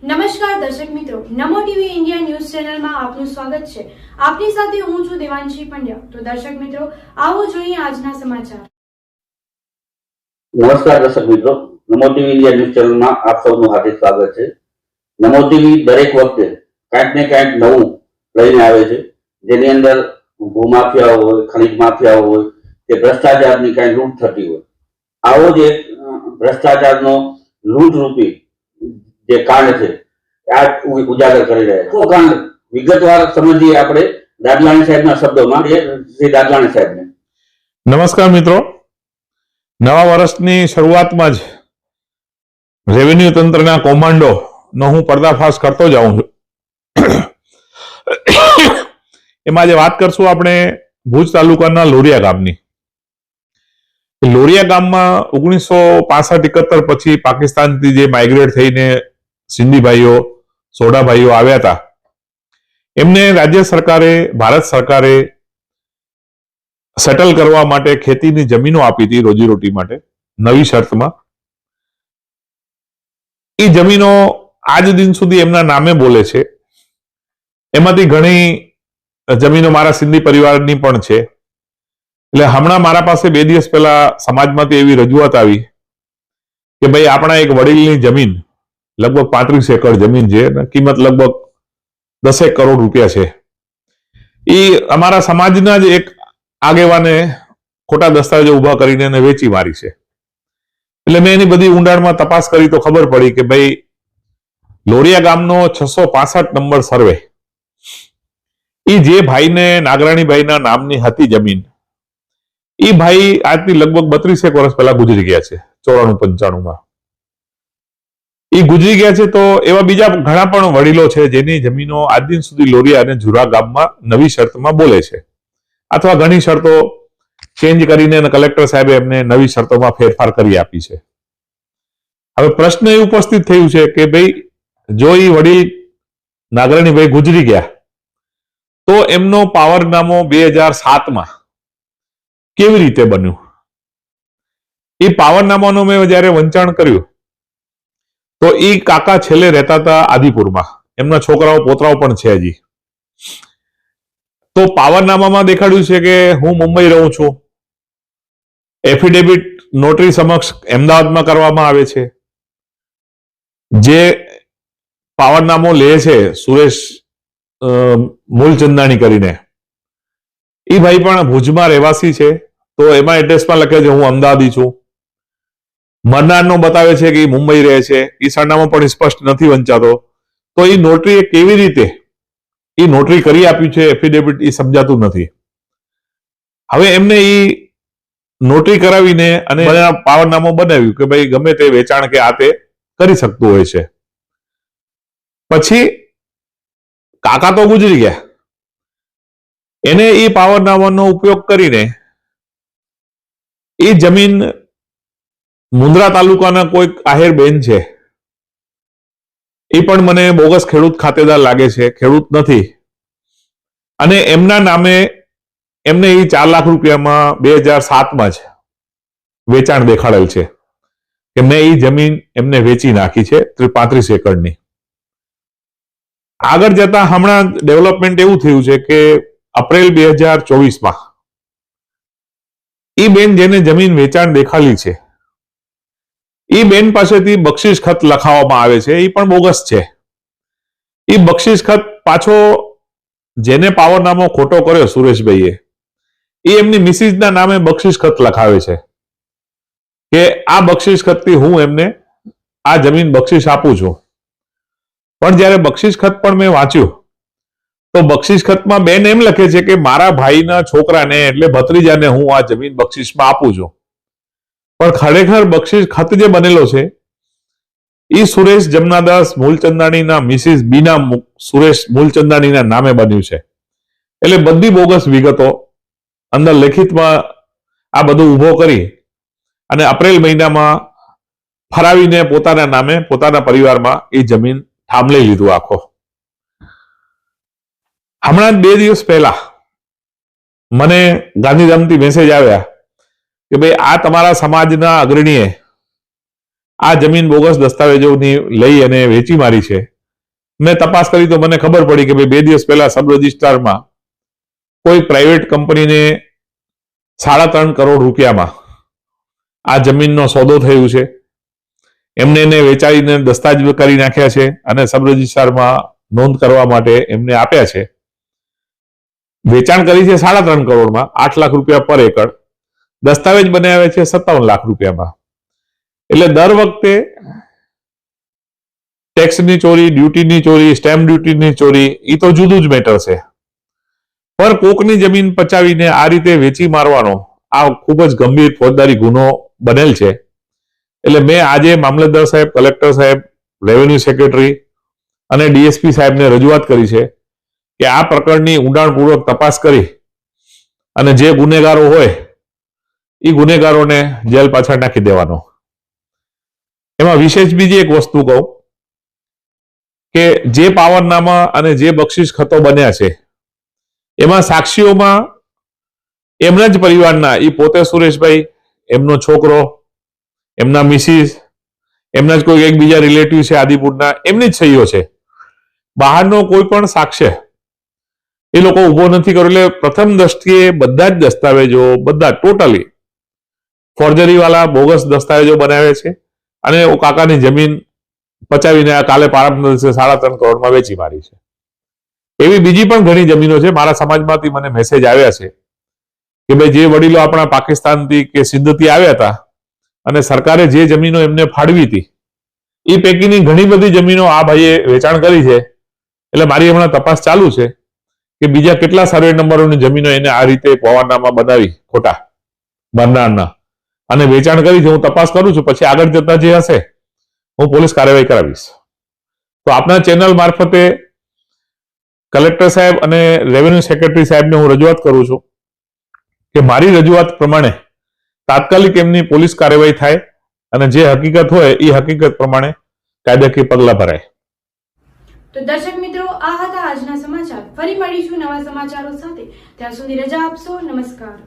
નમસ્કાર દર્શક મિત્રો, નમો ટીવી ઇન્ડિયા ન્યૂઝ ચેનલમાં આપનું સ્વાગત છે। આપની સાથે હું છું દેવાંશી પંડ્યા। તો દર્શક મિત્રો, આવો જોઈએ આજના સમાચાર। નમસ્કાર દર્શક મિત્રો, નમો ટીવી ઇન્ડિયા ન્યૂઝ ચેનલમાં આપ સૌનું હાર્દિક સ્વાગત છે। નમો ટીવી દરેક વખતે કાંઈક ને કાંઈક નવું લઈને આવે છે, જેની અંદર ભૂમાફિયાઓ હોય, ખનીજ માફિયાઓ હોય કે ભ્રષ્ટાચારની કાંઈ લૂંટ થતી હોય। આવો જ એક ભ્રષ્ટાચારનો લૂંટરૂપી જે કાંડ છે આ ઉજાગર કરી રહ્યા છે। કાંડ વિગતવાર સમજીએ આપણે દાદલાણી સાહેબના શબ્દોમાં। શ્રી દાદલાણી સાહેબને નમસ્કાર મિત્રો, નવા વર્ષની શરૂઆતમાં જ રેવન્યુ તંત્રના કૌભાંડો નો હું પર્દાફાશ કરતો જાઉં છું। એમાં જે વાત કરશું આપણે ભુજ તાલુકાના લોરિયા ગામની। લોરિયા ગામમાં 1965-71 પછી પાકિસ્તાનથી જે માઇગ્રેટ થઈને સિંધી ભાઈઓ, સોઢા ભાઈઓ આવ્યા હતા, એમને રાજ્ય સરકારે, ભારત સરકારે સેટલ કરવા માટે ખેતીની જમીનો આપી હતી રોજીરોટી માટે નવી શરતમાં। એ જમીનો આજ દિન સુધી એમના નામે બોલે છે। એમાંથી ઘણી જમીનો મારા સિંધી પરિવારની પણ છે। એટલે હમણાં મારા પાસે 2 દિવસ પહેલા સમાજમાંથી એવી રજૂઆત આવી કે ભાઈ આપણા એક વડીલની જમીન લગભગ 35 એકર જમીન છે, કિંમત લગભગ 10 કરોડ રૂપિયા છે। એ અમારા સમાજના જ એક આગેવાને ખોટા દસ્તાવેજો ઉભા કરીને એને વેચી મારી છે। એટલે મેં એની બધી ઊંડાણમાં તપાસ કરી તો ખબર પડી કે ભાઈ લોરિયા ગામનો 665 નંબર સર્વે એ જે ભાઈને નાગરાણીભાઈના નામની હતી જમીન, એ ભાઈ આજથી લગભગ 32 વર્ષ પહેલા ગુજરી ગયા છે। 94-95 એ ગુજરી ગયા છે। તો એવા બીજા ઘણા પણ વડીલો છે જેની જમીનો આજ દિન સુધી લોરિયા અને ઝુરા ગામમાં નવી શરતમાં બોલે છે, અથવા ઘણી શરતો ચેન્જ કરીને કલેક્ટર સાહેબે એમને નવી શરતોમાં ફેરફાર કરી આપી છે। હવે પ્રશ્ન એ ઉપસ્થિત થયું છે કે ભાઈ જો એ વડીલ નાગરાણીભાઈ ગુજરી ગયા તો એમનો પાવરનામો 2007માં કેવી રીતે બન્યું? એ પાવરનામાનું મેં જયારે વંચાણ કર્યું તો એ કાકા છેલ્લે રહેતા હતા આદિપુરમાં, એમના છોકરાઓ પોતરાઓ પણ છે હજી। તો પાવરનામામાં દેખાડ્યું છે કે હું મુંબઈ રહું છું, એફિડેવિટ નોટરી સમક્ષ અમદાવાદમાં કરવામાં આવે છે। જે પાવરનામો લે છે સુરેશ મૂલચંદાણી કરીને, એ ભાઈ પણ ભુજમાં રહેવાસી છે, તો એમાં એડ્રેસમાં લખે છે હું અમદાવાદી છું। મરનારનો બતાવે છે કે એ મુંબઈ રહે છે, એ સરનામું પણ સ્પષ્ટ નથી વંચાતો। તો એ નોટરીએ કેવી રીતે એ નોટરી કરી આપ્યું છે એફિડેવિટ, એ સમજાતું નથી। હવે એમને એ નોટરી કરાવીને અને પાવરનામું બનાવ્યું કે ભાઈ ગમે તે વેચાણ કે આ તે કરી શકતું હોય છે। પછી કાકા તો ગુજરી ગયા, એને એ પાવરનામાનો ઉપયોગ કરીને એ જમીન મુન્દ્રા તાલુકાના કોઈ આહેર બેન છે, એ પણ મને બોગસ ખેડૂત ખાતેદાર લાગે છે, ખેડૂત નથી, અને એમના નામે એમને એ 4 લાખ રૂપિયામાં 2007માં જ વેચાણ દેખાડેલ છે કે મેં એ જમીન એમને વેચી નાખી છે 35 એકરની। આગળ જતા હમણાં ડેવલપમેન્ટ એવું થયું છે કે એપ્રિલ 2024માં એ બેન જેને જમીન વેચાણ દેખાડી છે એ બેન પાસેથી બક્ષિસ ખત લખાવવામાં આવે છે, એ પણ બોગસ છે। એ બક્ષિસ ખત પાછો જેને પાવરનામો ખોટો કર્યો સુરેશભાઈએ, એ એમની મિસિસના નામે બક્ષિસ ખત લખાવે છે કે આ બક્ષિસ ખતથી હું એમને આ જમીન બક્ષિસ આપું છું। પણ જયારે બક્ષિસ ખત પણ મેં વાંચ્યું તો બક્ષિસ ખતમાં બેન એમ લખે છે કે મારા ભાઈના છોકરાને એટલે ભત્રીજાને હું આ જમીન બક્ષિસમાં આપું છું, પણ ખરેખર બક્ષિસ ખત જે બનેલો છે એ સુરેશ જમનાદાસ મૂલચંદાણીના મિસિસ બીના સુરેશ મૂલચંદાણીના નામે બન્યું છે। એટલે બધી બોગસ વિગતો અંદર લેખિતમાં આ બધું ઉભો કરી અને એપ્રિલ મહિનામાં ફરાવીને પોતાના નામે પોતાના પરિવારમાં એ જમીન થાંભલી લીધું આખો। હમણાં 2 દિવસ પહેલા મને ગાંધીધામથી મેસેજ આવ્યા કે ભાઈ આ તમારા સમાજના અગ્રણીએ આ જમીન બોગસ દસ્તાવેજોની લઈ અને વેચી મારી છે. મેં તપાસ કરી તો મને ખબર પડી કે ભાઈ 2 દિવસ પહેલા સબ રજિસ્ટ્રારમાં કોઈ પ્રાઇવેટ કંપનીને 3.5 કરોડ રૂપિયામાં આ જમીનનો સોદો થયું છે. એમને એને વેચાઈને દસ્તાવેજ કરી નાખ્યા છે અને સબ રજિસ્ટ્રારમાં નોંધ કરવા માટે એમને આપ્યા છે. વેચાણ કરી છે 3.5 કરોડમાં, 8 લાખ રૂપિયા પર એકર. દસ્તાવેજ બનાવ્યા છે 57 લાખ રૂપિયામાં. એટલે દર વખતે ટેક્સની ચોરી, ડ્યુટીની ચોરી, સ્ટેમ્પ ડ્યુટીની ચોરી, એ તો જુદું જ મેટર છે. પણ કોકની જમીન પચાવીને આ રીતે વેચી મારવાનો આ ખૂબ જ ગંભીર ફોજદારી ગુનો બનેલ છે. એટલે મેં આજે મામલતદાર સાહેબ, કલેક્ટર સાહેબ, રેવન્યુ સેક્રેટરી અને ડીએસપી સાહેબને રજૂઆત કરી છે કે આ પ્રકરણની ઊંડાણપૂર્વક તપાસ કરી અને જે ગુનેગારો હોય એ ગુનેગારોને જેલ પાછળ નાખી દેવાનો. એમાં વિશેષ બીજી એક વસ્તુ કહું કે જે પાવરનામા અને જે બક્ષિસ ખતો બન્યા છે એમાં સાક્ષીઓમાં એમના જ પરિવારના, એ પોતે સુરેશભાઈ, એમનો છોકરો, એમના મિસિસ, એમના જ કોઈ એક બીજા રિલેટિવ છે આદિપુરના, એમની જ સહીઓ છે. બહારનો કોઈ પણ સાક્ષ્ય એ લોકો ઉભો નથી કર્યો. એટલે પ્રથમ દ્રષ્ટિએ બધા જ દસ્તાવેજો, બધા ટોટલી ફોર્જરી વાળા બોગસ દસ્તાવેજો બનાવે છે અને કાકાની જમીન પચાવીને કાલે પારંપરિક દિવસે 3.5 કરોડમાં વેચી મારી છે. એવી બીજી પણ ઘણી જમીનો છે. મારા સમાજમાંથી મને મેસેજ આવ્યા છે કે ભાઈ જે વડીલો આપણા પાકિસ્તાનથી કે સિંધથી આવ્યા હતા અને સરકારે જે જમીનો એમને ફાળવી હતી એ પૈકીની ઘણી બધી જમીનો આ ભાઈએ વેચાણ કરી છે. એટલે મારી હમણાં તપાસ ચાલુ છે કે બીજા કેટલા સર્વે નંબરોની જમીનો એને આ રીતે પવારનામા બનાવી ખોટા બરનારના અને વેચાણ કરી છે. હું તપાસ કરું છું, પછી આગળ જતા જે હશે હું પોલીસ કાર્યવાહી કરાવીશ. તો આપના ચેનલ મારફતે કલેક્ટર સાહેબ અને રેવન્યુ સેક્રેટરી સાહેબને હું રજૂઆત કરું છું કે મારી રજૂઆત પ્રમાણે તાત્કાલિક એમની પોલીસ કાર્યવાહી થાય અને જે હકીકત હોય એ હકીકત પ્રમાણે કાયદાકીય પગલાં ભરાય. તો દર્શક મિત્રો, આ હતા આજના સમાચાર. ફરી મળીશું નવા સમાચારો સાથે. ત્યાં સુધી રજા આપશો. નમસ્કાર.